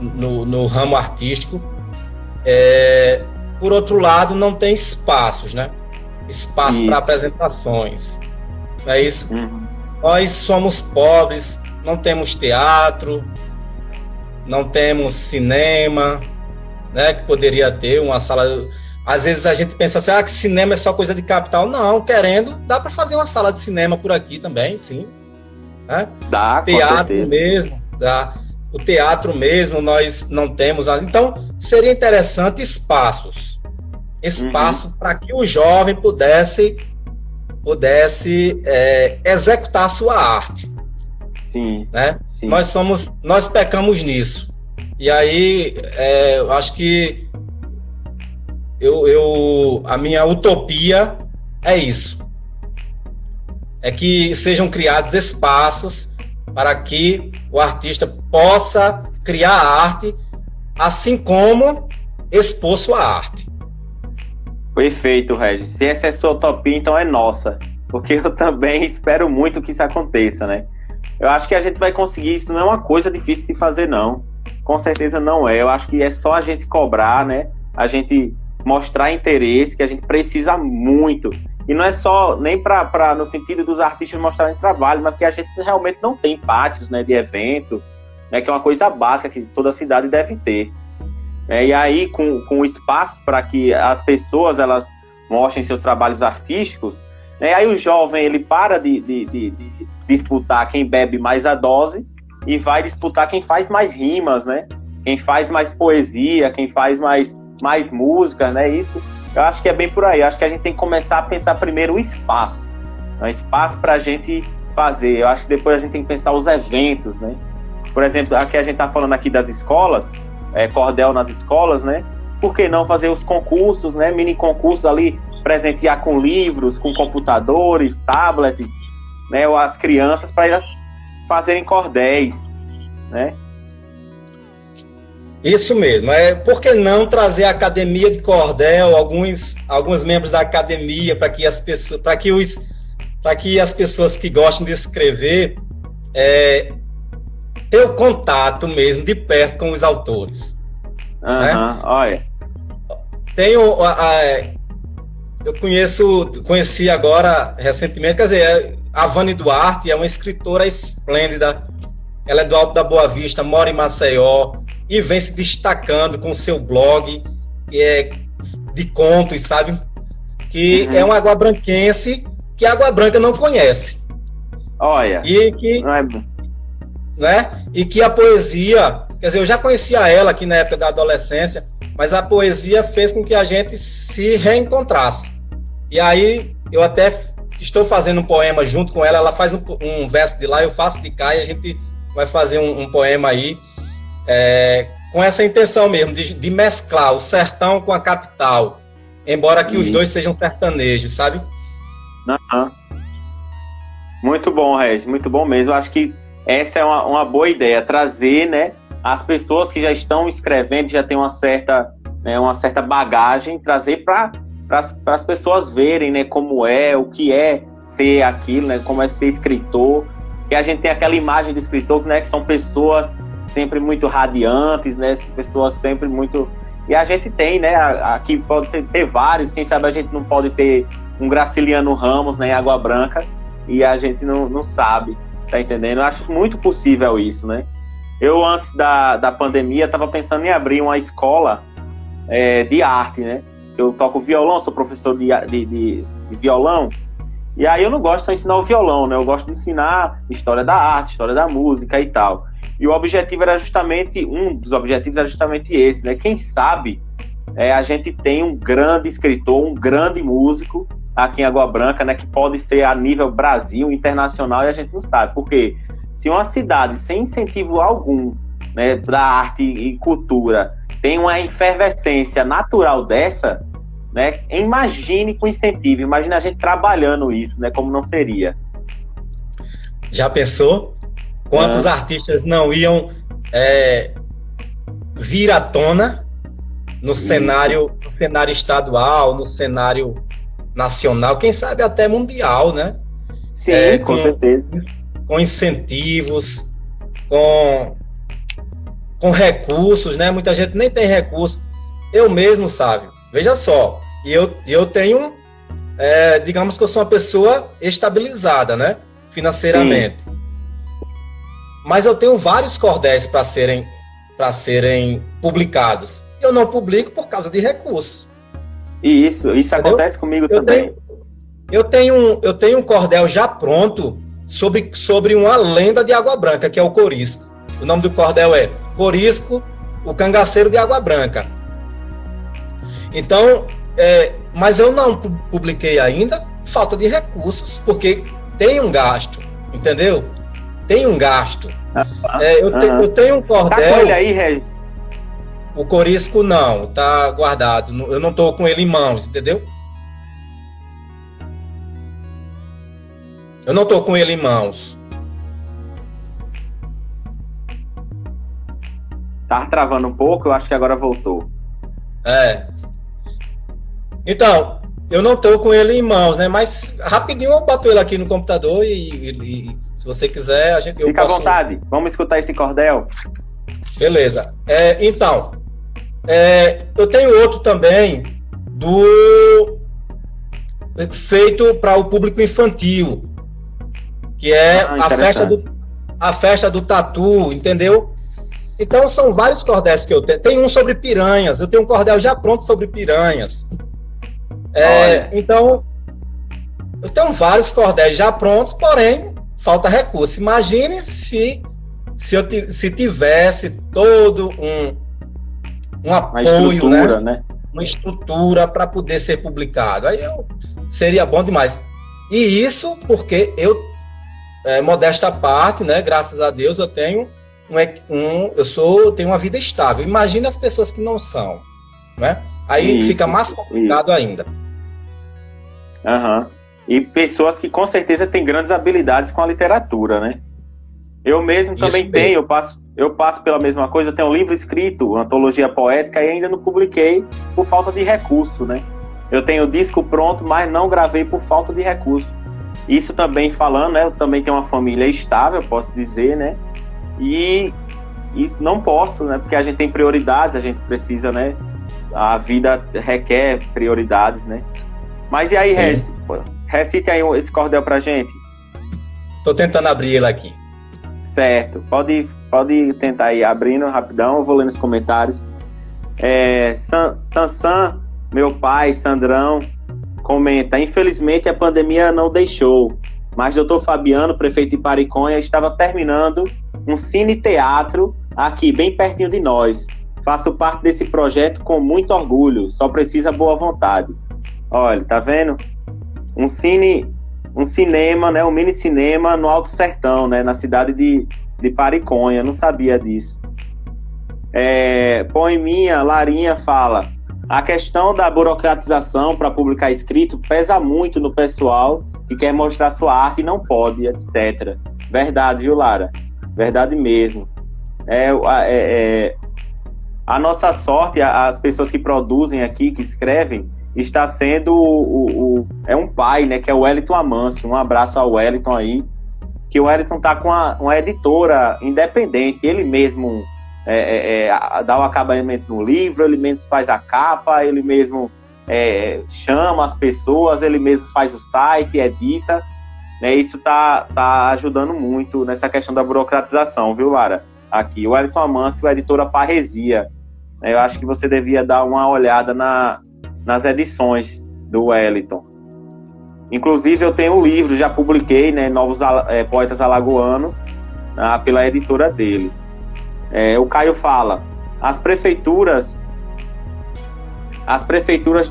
no ramo artístico, por outro lado, não tem espaços, né? espaço para apresentações. Não é isso? Uhum. Nós somos pobres, não temos teatro, não temos cinema, né, que poderia ter uma sala. Às vezes a gente pensa assim, que cinema é só coisa de capital. Não, querendo, dá para fazer uma sala de cinema por aqui também, sim. Né? Dá, teatro mesmo, dá. O teatro mesmo nós não temos. Então, seria interessante espaços para que o jovem pudesse executar a sua arte. Sim, né? Sim. Nós pecamos nisso. E aí, eu acho que a minha utopia é isso. É que sejam criados espaços para que o artista possa criar arte, assim como expor sua arte. Perfeito, Regis. Se essa é a sua utopia, então é nossa. Porque eu também espero muito que isso aconteça, né? Eu acho que a gente vai conseguir. Isso não é uma coisa difícil de fazer, não. Com certeza não é. Eu acho que é só a gente cobrar, né? A gente mostrar interesse, que a gente precisa muito. E não é só nem no sentido dos artistas mostrarem trabalho, mas porque a gente realmente não tem pátios, né, de evento, né, que é uma coisa básica que toda cidade deve ter. E aí, com espaço para que as pessoas elas mostrem seus trabalhos artísticos, né, aí o jovem ele para de disputar quem bebe mais a dose e vai disputar quem faz mais rimas, né? Quem faz mais poesia, quem faz mais música, né? Isso, eu acho que é bem por aí. Eu acho que a gente tem que começar a pensar primeiro o espaço. Né? Espaço para a gente fazer. Eu acho que depois a gente tem que pensar os eventos, né? Por exemplo, aqui a gente está falando aqui das escolas, cordel nas escolas, né? Por que não fazer os concursos, né? Mini concursos ali, presentear com livros, com computadores, tablets, né? Ou as crianças para elas fazerem cordéis, né? Isso mesmo. Por que não trazer a academia de cordel, alguns membros da academia, para que as pessoas que gostam de escrever ter o contato mesmo de perto com os autores. Né? Olha. Eu conheci agora recentemente, quer dizer, a Vani Duarte é uma escritora esplêndida. Ela é do Alto da Boa Vista, mora em Maceió e vem se destacando com o seu blog de contos, sabe? Que é uma aguabranquense que a Água Branca não conhece. Olha. E que a poesia, quer dizer, eu já conhecia ela aqui na época da adolescência, mas a poesia fez com que a gente se reencontrasse. E aí eu até estou fazendo um poema junto com ela. Ela faz um verso de lá, eu faço de cá, e a gente vai fazer um poema aí com essa intenção mesmo de mesclar o sertão com a capital, embora que os dois sejam sertanejos, sabe? Muito bom, Regis, muito bom mesmo. Eu acho que essa é uma boa ideia, trazer, né, as pessoas que já estão escrevendo, já têm uma certa bagagem, trazer para as pessoas verem, né, como o que é ser aquilo, né, como é ser escritor. Que a gente tem aquela imagem de escritor, né, que são pessoas sempre muito radiantes, né, pessoas sempre muito... E a gente tem, né, aqui pode ter vários, quem sabe a gente não pode ter um Graciliano Ramos, né, em Água Branca, e a gente não sabe, tá entendendo? Eu acho muito possível isso, né? Eu, antes da pandemia, estava pensando em abrir uma escola de arte, né? Eu toco violão, sou professor de violão, e aí eu não gosto só de ensinar o violão, né? Eu gosto de ensinar história da arte, história da música e tal. E o objetivo era justamente, um dos objetivos era justamente esse, né? Quem sabe a gente tem um grande escritor, um grande músico aqui em Água Branca, né? Que pode ser a nível Brasil, internacional, e a gente não sabe. Porque se uma cidade sem incentivo algum, né, da arte e cultura tem uma efervescência natural dessa, né? Imagine com incentivo, imagine a gente trabalhando isso, né? Como não seria. Já pensou? Quantos artistas não iam vir à tona no cenário estadual, no cenário nacional, quem sabe até mundial, né? Sim, com certeza. Com incentivos, com recursos, né? Muita gente nem tem recurso. Eu mesmo, sabe? Veja só, eu tenho digamos que eu sou uma pessoa estabilizada, né? Financeiramente. Sim. Mas eu tenho vários cordéis para serem publicados. Eu não publico por causa de recursos. E isso acontece comigo também. Eu tenho um cordel já pronto sobre uma lenda de Água Branca, que é o Corisco. O nome do cordel é Corisco, o cangaceiro de Água Branca. Então, mas eu não publiquei ainda, falta de recursos, porque tem um gasto, entendeu? Tem um gasto. Eu tenho um cordel... Tá com ele aí, Regis? O Corisco não, tá guardado. Eu não tô com ele em mãos, entendeu? Eu não tô com ele em mãos. Tava travando um pouco, eu acho que agora voltou. Então, eu não tô com ele em mãos, né? Mas rapidinho eu boto ele aqui no computador e se você quiser, Fica à vontade, vamos escutar esse cordel. Beleza. Então, eu tenho outro também feito para o público infantil, que é a festa do tatu, entendeu? Então são vários cordéis que eu tenho. Tem um sobre piranhas, eu tenho um cordel já pronto sobre piranhas. Então, eu tenho vários cordéis já prontos, porém, falta recurso. Imagine se tivesse todo um apoio, né? Uma estrutura para poder ser publicado. Aí seria bom demais. E isso porque modesta parte, né? Graças a Deus eu tenho tenho uma vida estável. Imagina as pessoas que não são, né? Aí fica mais complicado ainda. E pessoas que com certeza têm grandes habilidades com a literatura, né? Eu mesmo também tenho, eu passo pela mesma coisa. Eu tenho um livro escrito, uma antologia poética, e ainda não publiquei por falta de recurso, né? Eu tenho o disco pronto, mas não gravei por falta de recurso. Isso também falando, né? Eu também tenho uma família estável, posso dizer, né? E não posso, né? Porque a gente tem prioridades, a gente precisa, né? A vida requer prioridades, né? Mas e aí, Regis? Recite aí esse cordel pra gente. Tô tentando abrir ele aqui. Certo. Pode tentar aí, abrindo rapidão, eu vou lendo os comentários. Sansan, meu pai, Sandrão, comenta: infelizmente a pandemia não deixou, mas Dr. Fabiano, prefeito de Pariconha, estava terminando um cine-teatro aqui, bem pertinho de nós. Faço parte desse projeto com muito orgulho, só precisa boa vontade. Olha, tá vendo? Um cinema, né? Um mini cinema no Alto Sertão, né? Na cidade de Pariconha, não sabia disso. Poeminha, Larinha fala: a questão da burocratização para publicar escrito pesa muito no pessoal que quer mostrar sua arte e não pode, etc. Verdade, viu, Lara? Verdade mesmo. A nossa sorte, as pessoas que produzem aqui, que escrevem, está sendo um pai, né, que é o Wellington Amâncio. Um abraço ao Wellington aí, que o Wellington tá com uma editora independente, ele mesmo dá o acabamento no livro, ele mesmo faz a capa, ele mesmo chama as pessoas, ele mesmo faz o site, edita, né? Isso tá ajudando muito nessa questão da burocratização, viu, Lara? Aqui, o Wellington Amâncio, a editora Parresia. Eu acho que você devia dar uma olhada nas edições do Wellington. Inclusive, eu tenho um livro, já publiquei, né, Novos Poetas Alagoanos, pela editora dele. O Caio fala: as prefeituras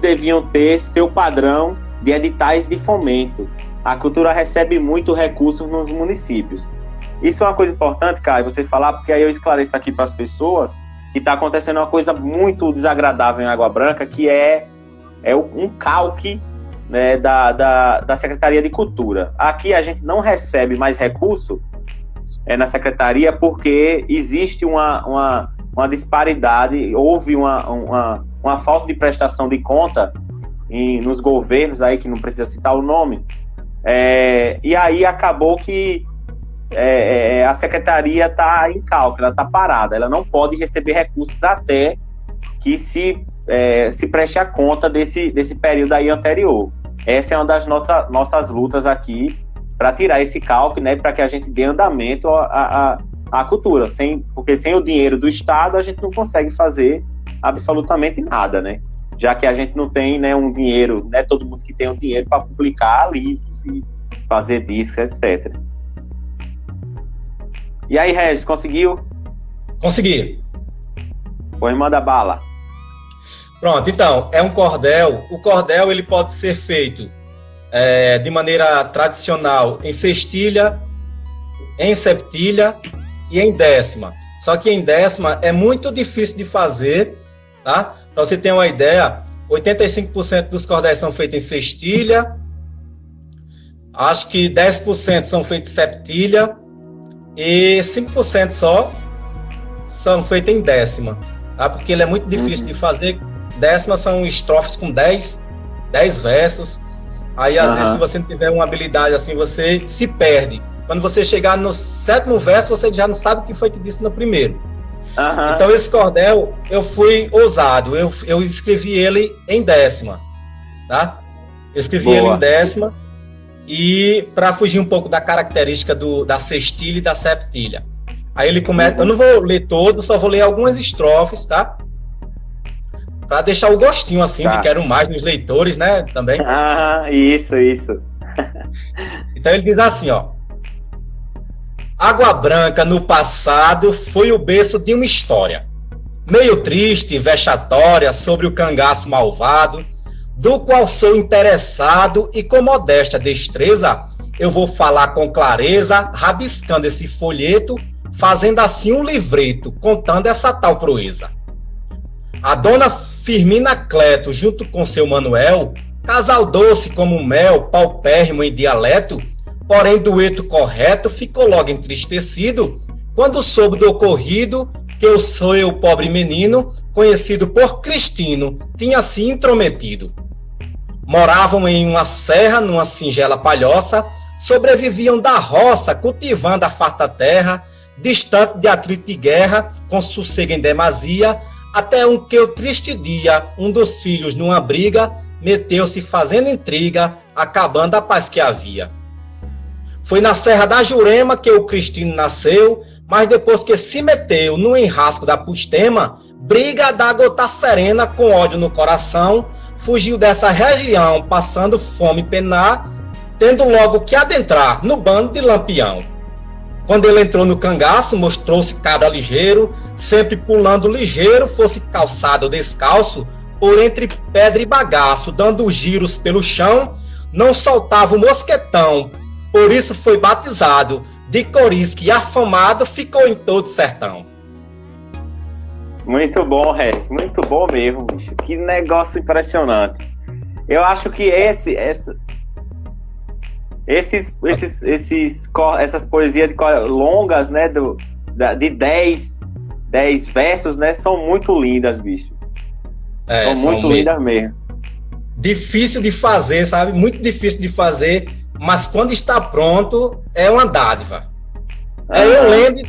deviam ter seu padrão de editais de fomento. A cultura recebe muito recurso nos municípios. Isso é uma coisa importante, Caio, você falar, porque aí eu esclareço aqui para as pessoas que está acontecendo uma coisa muito desagradável em Água Branca, que é um calque, né, da Secretaria de Cultura. Aqui a gente não recebe mais recurso na Secretaria porque existe uma disparidade, houve uma falta de prestação de conta nos governos, aí que não precisa citar o nome, e aí acabou que a Secretaria está em calque, ela está parada, ela não pode receber recursos até que se preste a conta desse período aí anterior. essa é uma das nossas lutas aqui para tirar esse calque, né, para que a gente dê andamento à cultura. Porque sem o dinheiro do Estado a gente não consegue fazer absolutamente nada, né? Já que a gente não tem, né, um dinheiro, não é todo mundo que tem um dinheiro para publicar livros e fazer discos, etc. E aí, Regis, conseguiu? Consegui. Pois manda bala. Pronto, então, é um cordel. O cordel ele pode ser feito de maneira tradicional em sextilha, em septilha e em décima. Só que em décima é muito difícil de fazer, tá? Para você ter uma ideia, 85% dos cordéis são feitos em sextilha, acho que 10% são feitos em septilha e 5% só são feitos em décima, tá? Porque ele é muito difícil de fazer. Décima são estrofes com 10 versos. Aí, às vezes, se você não tiver uma habilidade assim, você se perde. Quando você chegar no 7º verso, você já não sabe o que foi que disse no primeiro. Então, esse cordel, eu fui ousado. Eu escrevi ele em décima, tá? Eu escrevi ele em décima e para fugir um pouco da característica da sextilha e da septilha. Aí ele começa... Eu não vou ler todo, só vou ler algumas estrofes, tá? Para deixar o gostinho, assim, de quero mais nos leitores, né, também. Isso. Então ele diz assim, ó. Água Branca, no passado, foi o berço de uma história, meio triste, vexatória, sobre o cangaço malvado, do qual sou interessado e com modesta destreza, eu vou falar com clareza, rabiscando esse folheto, fazendo assim um livreto, contando essa tal proeza. A dona Firmina Cleto, junto com seu Manuel, casal doce como mel, paupérrimo em dialeto, porém dueto correto, ficou logo entristecido, quando soube do ocorrido, que eu sou o pobre menino, conhecido por Cristino, tinha se intrometido. Moravam em uma serra, numa singela palhoça, sobreviviam da roça, cultivando a farta terra, distante de atrito e guerra, com sossego em demasia, até um que o triste dia, um dos filhos numa briga, meteu-se fazendo intriga, acabando a paz que havia. Foi na Serra da Jurema que o Cristino nasceu, mas depois que se meteu no enrasco da Pustema, briga da gota serena com ódio no coração, fugiu dessa região, passando fome e penar, tendo logo que adentrar no bando de Lampião. Quando ele entrou no cangaço, mostrou-se cabra ligeiro, sempre pulando ligeiro, fosse calçado descalço, por entre pedra e bagaço, dando giros pelo chão, não soltava o mosquetão, por isso foi batizado, de Corisco e afamado, ficou em todo o sertão. Muito bom, Regis, muito bom mesmo, bicho. Que negócio impressionante. Eu acho que essas poesias longas, né, de 10 versos, né, são muito lindas, bicho. São muito lindas mesmo. Difícil de fazer, sabe? Muito difícil de fazer, mas quando está pronto, é uma dádiva. Eu lendo,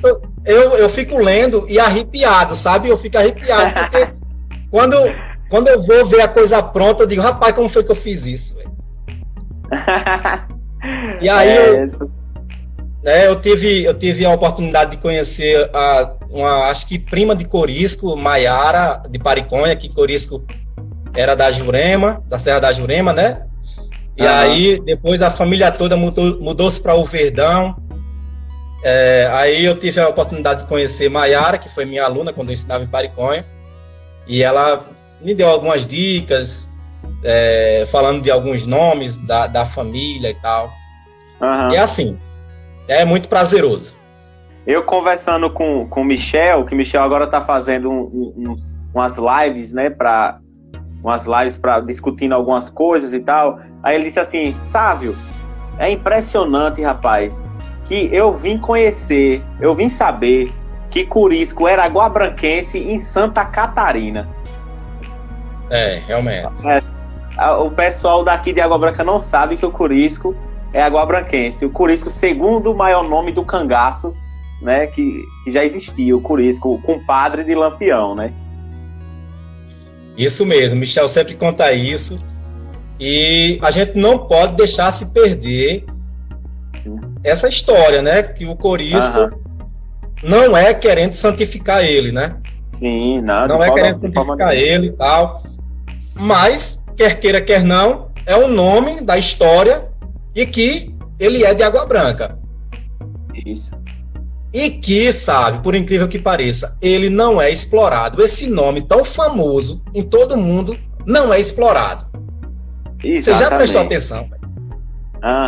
eu fico lendo e arrepiado, sabe? Eu fico arrepiado, porque quando eu vou ver a coisa pronta, eu digo, rapaz, como foi que eu fiz isso, velho? E aí eu tive a oportunidade de conhecer acho que prima de Corisco, Maiara, de Pariconha, que Corisco era da Jurema, da Serra da Jurema, né? E aí, depois a família toda mudou-se para o Verdão. Aí eu tive a oportunidade de conhecer Maiara, que foi minha aluna quando eu ensinava em Pariconha. E ela me deu algumas dicas, falando de alguns nomes da família e tal. E assim, é muito prazeroso. Eu conversando com o Michel, que o Michel agora está fazendo umas lives, né, discutindo algumas coisas e tal. Aí ele disse assim, Sávio, é impressionante, rapaz, que eu vim saber que Corisco era aguabranquense em Santa Catarina. Realmente. O pessoal daqui de Água Branca não sabe que o Corisco é aguabranquense. O Corisco, segundo o maior nome do cangaço, né, que já existia, o Corisco, o compadre de Lampião, né? Isso mesmo, Michel sempre conta isso. E a gente não pode deixar se perder essa história, né? Que o Corisco não é querendo santificar ele, né? Sim, não é querendo santificar ele e tal. Mas, quer queira, quer não, é um nome da história e que ele é de Água Branca. Isso. E que, sabe, por incrível que pareça, ele não é explorado. Esse nome tão famoso em todo mundo não é explorado. Exatamente. Você já prestou atenção?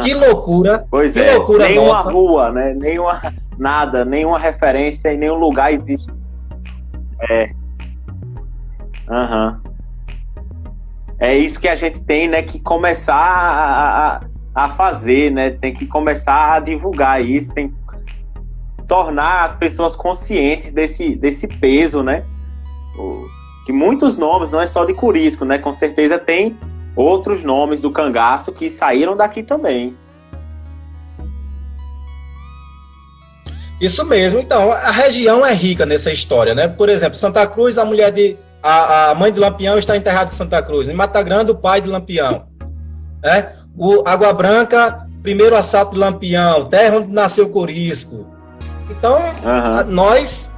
Que loucura. Pois que é, loucura nenhuma rua, né? Nenhuma referência em nenhum lugar existe. É isso que a gente tem, né, que começar a fazer, né? Tem que começar a divulgar isso, tem que tornar as pessoas conscientes desse peso, né? Que muitos nomes, não é só de Corisco, né? Com certeza tem outros nomes do cangaço que saíram daqui também. Isso mesmo. Então, a região é rica nessa história, né? Por exemplo, Santa Cruz, a mãe de Lampião está enterrada em Santa Cruz. Em Mata Grande, o pai de Lampião. Né? Água Branca, primeiro assalto de Lampião, terra onde nasceu Corisco. Então, nós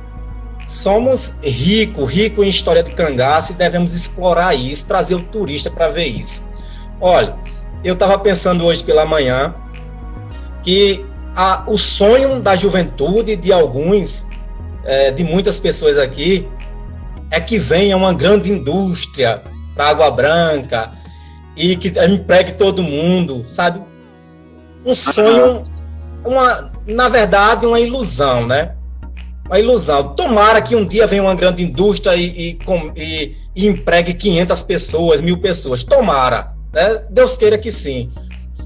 somos rico em história de cangaço e devemos explorar isso, trazer o turista para ver isso. Olha, eu estava pensando hoje pela manhã que o sonho da juventude de alguns, de muitas pessoas aqui, é que venha uma grande indústria para Água Branca e que empregue todo mundo, sabe? Um sonho, na verdade, uma ilusão, né? Uma ilusão. Tomara que um dia venha uma grande indústria e empregue 500 pessoas, 1000 pessoas. Tomara, né? Deus queira que sim.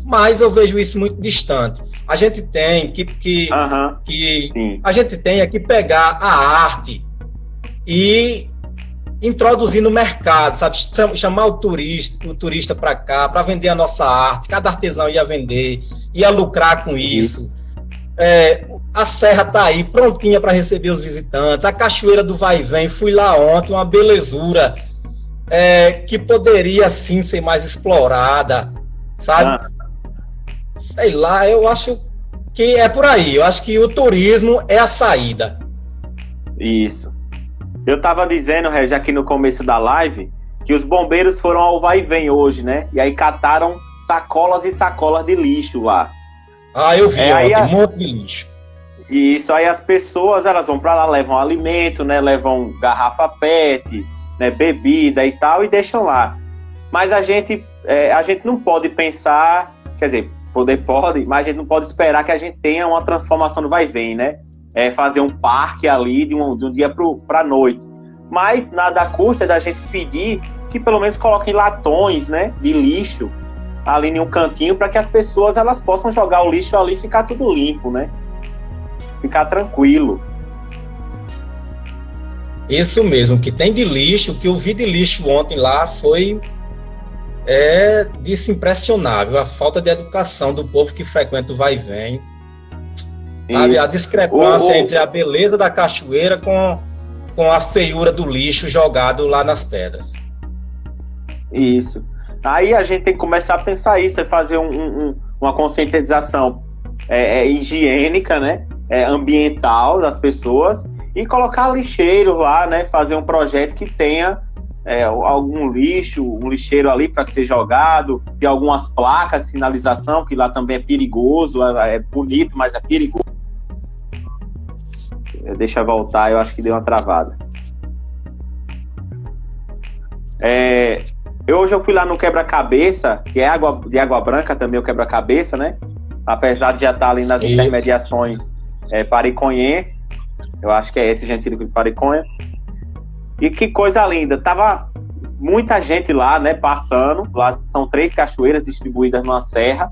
Mas eu vejo isso muito distante. A gente tem a gente tem que pegar a arte e introduzir no mercado, sabe? Chamar o turista para cá, para vender a nossa arte. Cada artesão ia vender, ia lucrar com isso. A serra está aí, prontinha para receber os visitantes. A Cachoeira do Vai e Vem, fui lá ontem, uma belezura que poderia sim ser mais explorada, sabe? Sei lá, eu acho que é por aí. Eu acho que o turismo é a saída. Isso. Eu estava dizendo, Regi, aqui no começo da live, que os bombeiros foram ao Vai e Vem hoje, né? E aí cataram sacolas e sacolas de lixo lá. Eu vi ontem, um monte de lixo. E isso aí, as pessoas, elas vão para lá, levam alimento, né? Levam garrafa PET, né? Bebida e tal, e deixam lá. Mas a gente não pode pensar, quer dizer, pode, mas a gente não pode esperar que a gente tenha uma transformação no Vai e Vem, né? Fazer um parque ali de um dia para a noite. Mas nada custa da gente pedir que pelo menos coloquem latões, né, de lixo ali em um cantinho para que as pessoas elas possam jogar o lixo ali e ficar tudo limpo, né? Ficar tranquilo. Isso mesmo, o que tem de lixo, o que eu vi de lixo ontem lá foi disso impressionável, a falta de educação do povo que frequenta o Vai e Vem. Sabe, isso. A discrepância entre a beleza da cachoeira com a feiura do lixo jogado lá nas pedras. Isso. Aí a gente tem que começar a pensar isso, fazer uma conscientização higiênica, né? Ambiental das pessoas e colocar lixeiro lá, né? Fazer um projeto que tenha algum lixo, um lixeiro ali para ser jogado, ter algumas placas de sinalização, que lá também é perigoso, é bonito, mas é perigoso. Deixa eu voltar, eu acho que deu uma travada. Hoje eu fui lá no quebra-cabeça, que é de Água Branca também, o quebra-cabeça, né? Apesar de já estar ali nas intermediações pariconhenses, eu acho que é esse gentílico de Pariconha. E que coisa linda, tava muita gente lá, né, passando. Lá são 3 cachoeiras distribuídas numa serra,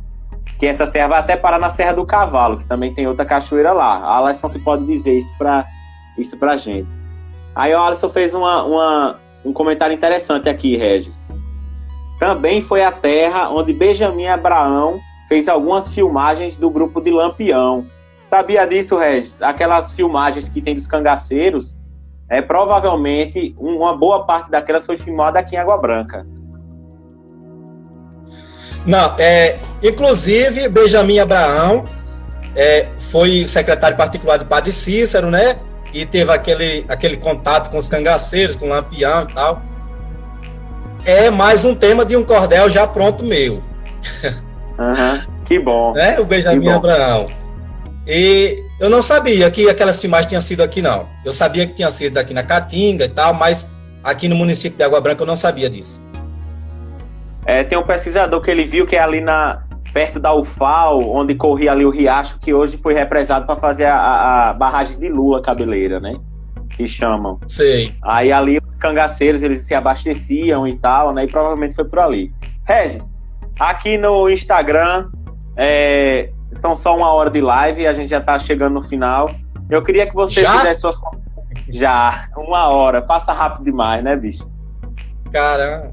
que essa serra vai até parar na Serra do Cavalo, que também tem outra cachoeira lá. A Alisson que pode dizer isso pra gente. Aí o Alisson fez um comentário interessante aqui, Regis. Também foi a terra onde Benjamin Abraão fez algumas filmagens do grupo de Lampião. Sabia disso, Regis? Aquelas filmagens que tem dos cangaceiros, provavelmente uma boa parte daquelas foi filmada aqui em Água Branca. Não, inclusive, Benjamin Abraão foi secretário particular do Padre Cícero, né? E teve aquele contato com os cangaceiros, com o Lampião e tal. É mais um tema de um cordel já pronto meu. Que bom. O Benjamin Abraão. E eu não sabia que aquelas filmagens tinham sido aqui, não. Eu sabia que tinha sido aqui na Caatinga e tal, mas aqui no município de Água Branca eu não sabia disso. Tem um pesquisador que ele viu que é ali perto da UFAL, onde corria ali o riacho, que hoje foi represado para fazer a barragem de Lula Cabeleira, né? Que chamam. Sei. Aí ali os cangaceiros, eles se abasteciam e tal, né? E provavelmente foi por ali. Regis, aqui no Instagram, são só 1 hora de live, a gente já tá chegando no final. Eu queria que você fizesse suas... Já, 1 hora. Passa rápido demais, né, bicho? Caramba.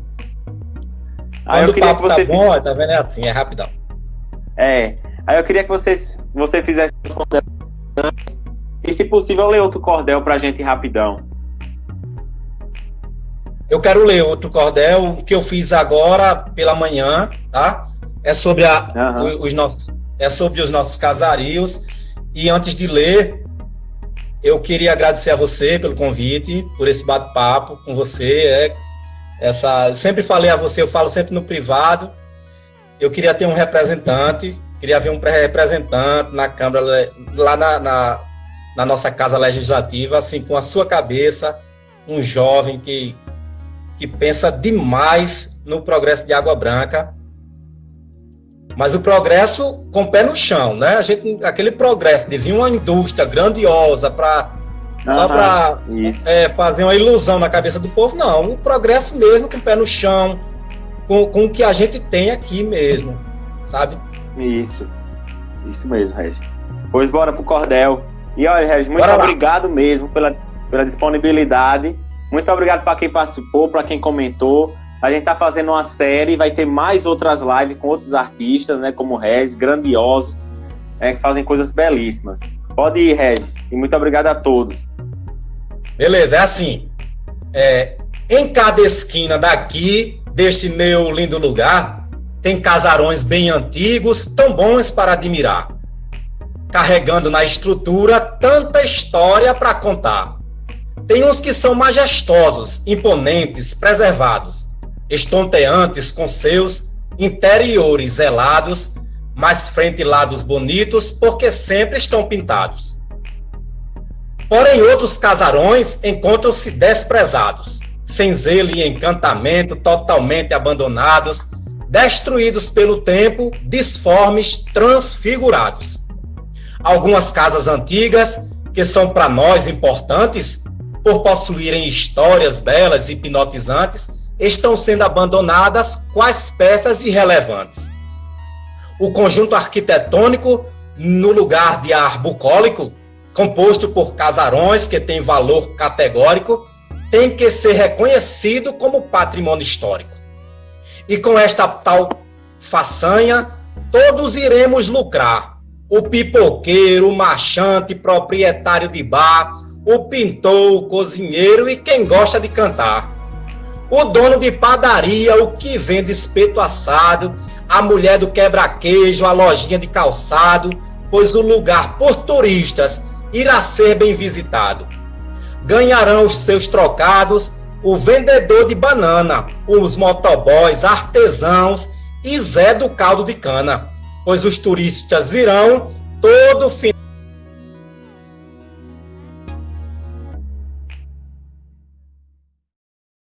Aí eu queria que você bom, tá vendo? É assim, é rapidão. Aí eu queria que você fizesse os cordéis e, se possível, ler outro cordel pra gente rapidão. Eu quero ler outro cordel, o que eu fiz agora pela manhã, tá? É sobre os nossos casarios. E antes de ler, eu queria agradecer a você pelo convite, por esse bate-papo com você. Sempre falei a você, eu falo sempre no privado. Eu queria ter um representante, queria ver um representante na Câmara, lá na nossa Casa Legislativa, assim, com a sua cabeça, um jovem que pensa demais no progresso de Água Branca, mas o progresso com o pé no chão, né? Aquele progresso de vir uma indústria grandiosa só para fazer uma ilusão na cabeça do povo, não. O progresso mesmo com o pé no chão, com o que a gente tem aqui mesmo, sabe? Isso mesmo, Regis. Pois bora pro cordel. E olha, Regis, muito obrigado mesmo pela disponibilidade. Muito obrigado para quem participou, para quem comentou. A gente tá fazendo uma série, vai ter mais outras lives com outros artistas, né, como o Regis, grandiosos, que fazem coisas belíssimas. Pode ir, Regis. E muito obrigado a todos. Beleza, é assim. Em cada esquina daqui, deste meu lindo lugar, tem casarões bem antigos, tão bons para admirar, carregando na estrutura tanta história para contar. Tem uns que são majestosos, imponentes, preservados, estonteantes com seus interiores zelados, mas frente e lados bonitos, porque sempre estão pintados. Porém, outros casarões encontram-se desprezados, sem zelo e encantamento, totalmente abandonados, destruídos pelo tempo, disformes, transfigurados. Algumas casas antigas, que são para nós importantes, por possuírem histórias belas e hipnotizantes, estão sendo abandonadas quais peças irrelevantes. O conjunto arquitetônico, no lugar de ar bucólico, composto por casarões que têm valor categórico, tem que ser reconhecido como patrimônio histórico. E com esta tal façanha, todos iremos lucrar. O pipoqueiro, o marchante, proprietário de bar, o pintor, o cozinheiro e quem gosta de cantar. O dono de padaria, o que vende espeto assado, a mulher do quebra-queijo, a lojinha de calçado, pois o lugar por turistas irá ser bem visitado. Ganharão os seus trocados o vendedor de banana, os motoboys, artesãos e Zé do caldo de cana, pois os turistas virão todo final